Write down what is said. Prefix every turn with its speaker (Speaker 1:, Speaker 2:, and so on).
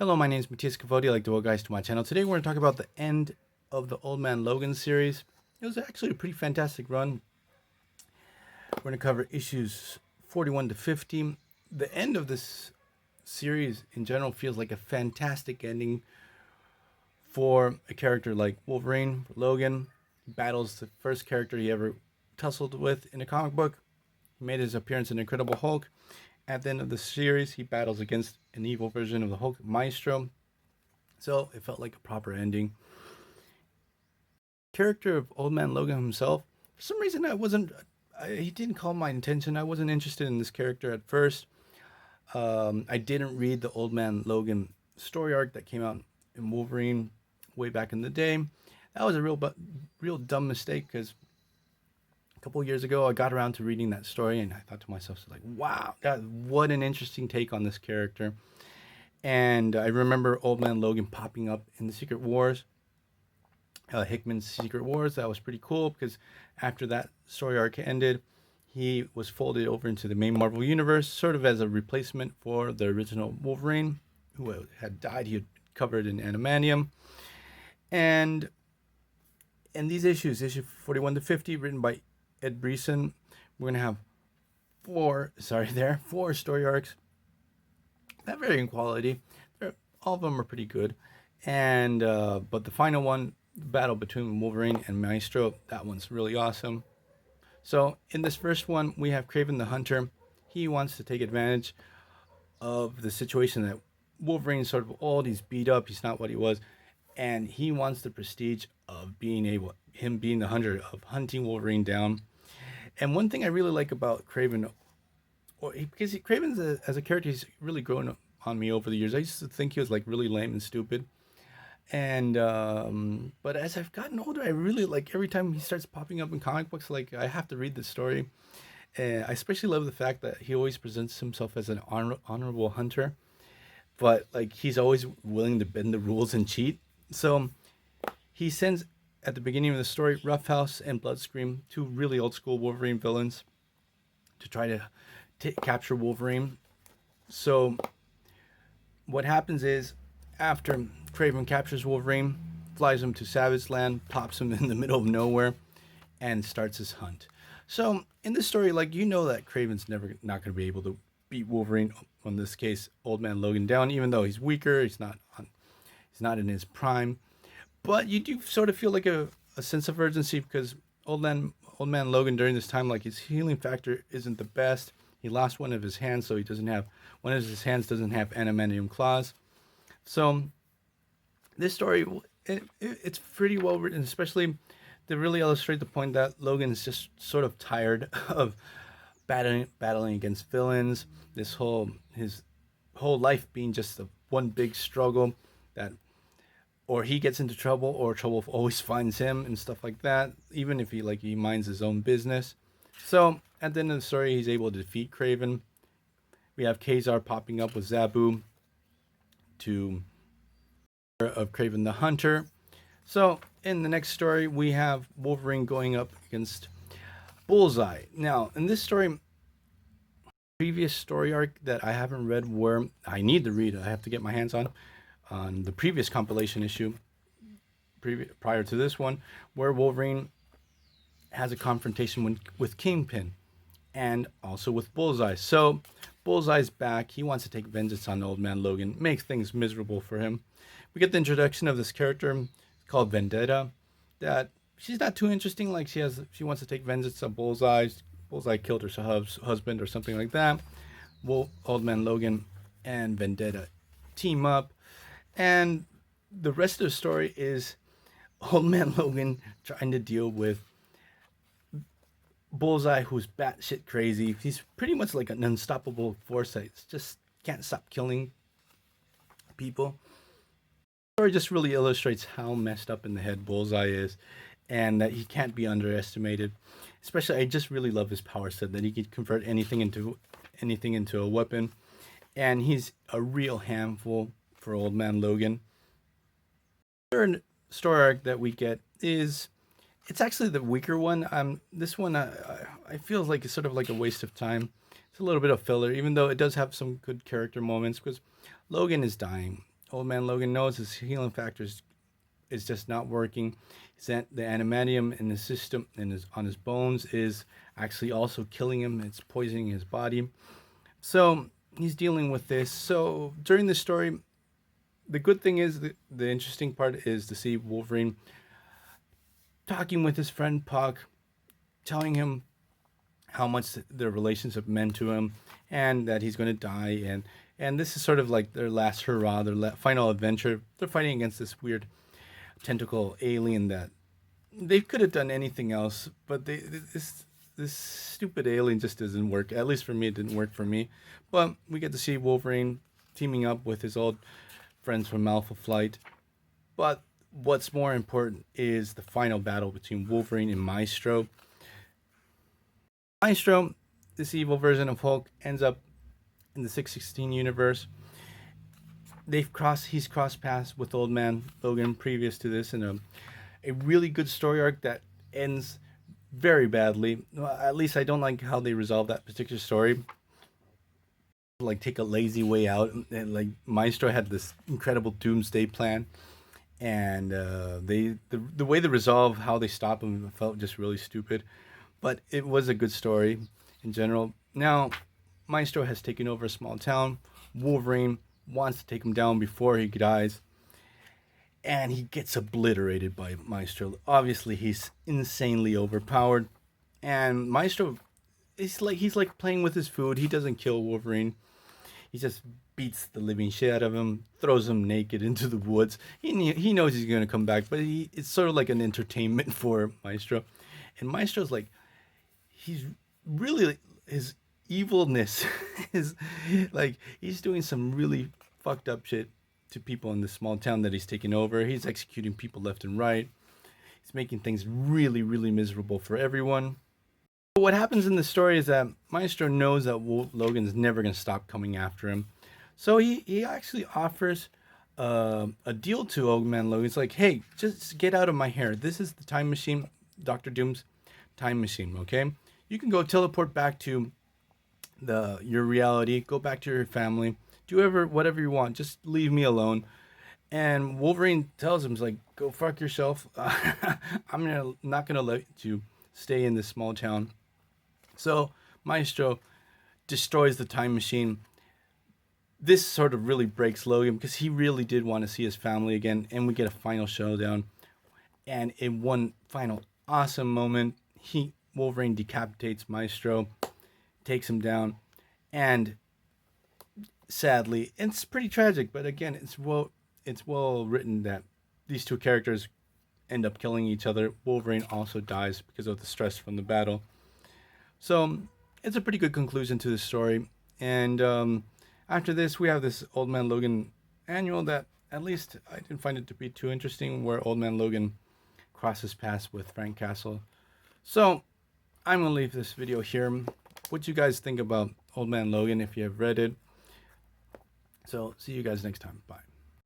Speaker 1: Hello, my name is Matthias Cavodi. I'd like to welcome guys to my channel. Today we're going to talk about the end of the Old Man Logan series. It was actually a pretty fantastic run. We're going to cover issues 41 to 50. The end of this series in general feels like a fantastic ending for a character like Wolverine. Logan battles the first character he ever tussled with in a comic book. He made his appearance in Incredible Hulk. At the end of the series, he battles against an evil version of the Hulk, Maestro. So it felt like a proper ending. Character of Old Man Logan himself, for some reason he didn't call my attention. I wasn't interested in this character at first. I didn't read the Old Man Logan story arc that came out in Wolverine way back in the day. That was a real dumb mistake because a couple of years ago I got around to reading that story and I thought to myself, like, wow, what an interesting take on this character. And I remember Old Man Logan popping up in the Secret Wars, Hickman's Secret Wars. That was pretty cool because after that story arc ended, he was folded over into the main Marvel Universe, sort of as a replacement for the original Wolverine, who had died. He had covered in adamantium. And in these issues, issue 41 to 50, written by Ed Brisson, we're going to have four story arcs. Not very in quality. All of them are pretty good. And but the final one, the battle between Wolverine and Maestro, that one's really awesome. So in this first one, we have Kraven the Hunter. He wants to take advantage of the situation that Wolverine's sort of old, he's beat up, he's not what he was, and he wants the prestige of being the hunter, of hunting Wolverine down. And one thing I really like about Kraven, because Kraven as a character, he's really grown on me over the years. I used to think he was like really lame and stupid, and but as I've gotten older, I really like every time he starts popping up in comic books. Like, I have to read the story, and I especially love the fact that he always presents himself as an honorable hunter, but like he's always willing to bend the rules and cheat. So he sends, at the beginning of the story, Roughhouse and Bloodscream, two really old school Wolverine villains, to try to capture Wolverine. So what happens is, after Kraven captures Wolverine, flies him to Savage Land, pops him in the middle of nowhere, and starts his hunt. So in this story, like, you know that Kraven's not going to be able to beat Wolverine, in this case Old Man Logan, down, even though he's weaker, he's not in his prime. But you do sort of feel like a sense of urgency, because Old Man Logan during this time, like, his healing factor isn't the best. He lost one of his hands, so one of his hands doesn't have adamantium claws. So this story, it's pretty well written, especially to really illustrate the point that Logan's just sort of tired of battling against villains. His whole life being just one big struggle, that or he gets into trouble or trouble always finds him and stuff like that, even if he minds his own business. So at the end of the story, he's able to defeat Kraven. We have Ka-zar popping up with Zabu of Kraven the Hunter. So in the next story, we have Wolverine going up against Bullseye. Now, in this story, previous story arc that I haven't read, where I need to read, I have to get my hands on the previous compilation issue prior to this one, where Wolverine has a confrontation with Kingpin and also with Bullseye. So Bullseye's back. He wants to take vengeance on Old Man Logan, makes things miserable for him. We get the introduction of this character called Vendetta, that she's not too interesting. Like, she wants to take vengeance on Bullseye. Bullseye killed her husband or something like that. Old Man Logan and Vendetta team up, and the rest of the story is Old Man Logan trying to deal with Bullseye, who's batshit crazy. He's pretty much like an unstoppable force that just can't stop killing people. The story just really illustrates how messed up in the head Bullseye is, and that he can't be underestimated. Especially, I just really love his power set, that he can convert anything into a weapon, and he's a real handful for Old Man Logan. The third story arc that we get is, it's actually the weaker one. This one I feel like it's sort of like a waste of time. It's a little bit of filler, even though it does have some good character moments, because Logan is dying. Old Man Logan knows his healing factor is just not working. The animatium in his system and on his bones is actually also killing him. It's poisoning his body. So he's dealing with this. So during the story, the good thing is the interesting part is to see Wolverine talking with his friend Puck, telling him how much their relationship meant to him, and that he's going to die. And this is sort of like their last hurrah, their final adventure. They're fighting against this weird tentacle alien that they could have done anything else, but this stupid alien just doesn't work. At least for me, it didn't work for me. But we get to see Wolverine teaming up with his old friends from Alpha Flight. But what's more important is the final battle between Wolverine and Maestro. Maestro, this evil version of Hulk, ends up in the 616 universe. He's crossed paths with Old Man Logan previous to this in a really good story arc that ends very badly. Well, at least I don't like how they resolve that particular story. Like take a lazy way out, and like Maestro had this incredible doomsday plan, and the way they resolve how they stop him felt just really stupid. But it was a good story in general. Now, Maestro has taken over a small town. Wolverine wants to take him down before he dies, and he gets obliterated by Maestro. Obviously, he's insanely overpowered, and Maestro he's like playing with his food. He doesn't kill Wolverine. He just beats the living shit out of him, throws him naked into the woods. He knows he's gonna come back, but it's sort of like an entertainment for Maestro. And Maestro's like, he's really, his evilness is like, he's doing some really fucked up shit to people in this small town that he's taking over. He's executing people left and right. He's making things really, really miserable for everyone. But what happens in the story is that Maestro knows that Logan's never going to stop coming after him. So he actually offers a deal to Old Man Logan. It's like, hey, just get out of my hair. This is the time machine, Dr. Doom's time machine, okay? You can go teleport back to your reality, go back to your family, do whatever you want. Just leave me alone. And Wolverine tells him, like, go fuck yourself. Not gonna let you stay in this small town. So Maestro destroys the time machine. This sort of really breaks Logan because he really did want to see his family again, and we get a final showdown. And in one final awesome moment, Wolverine decapitates Maestro, takes him down, and sadly, it's pretty tragic. But again, it's well written that these two characters end up killing each other. Wolverine also dies because of the stress from the battle. So it's a pretty good conclusion to the story. And after this, we have this Old Man Logan annual that at least I didn't find it to be too interesting, where Old Man Logan crosses paths with Frank Castle. So I'm going to leave this video here. What you guys think about Old Man Logan if you have read it. So see you guys next time. Bye.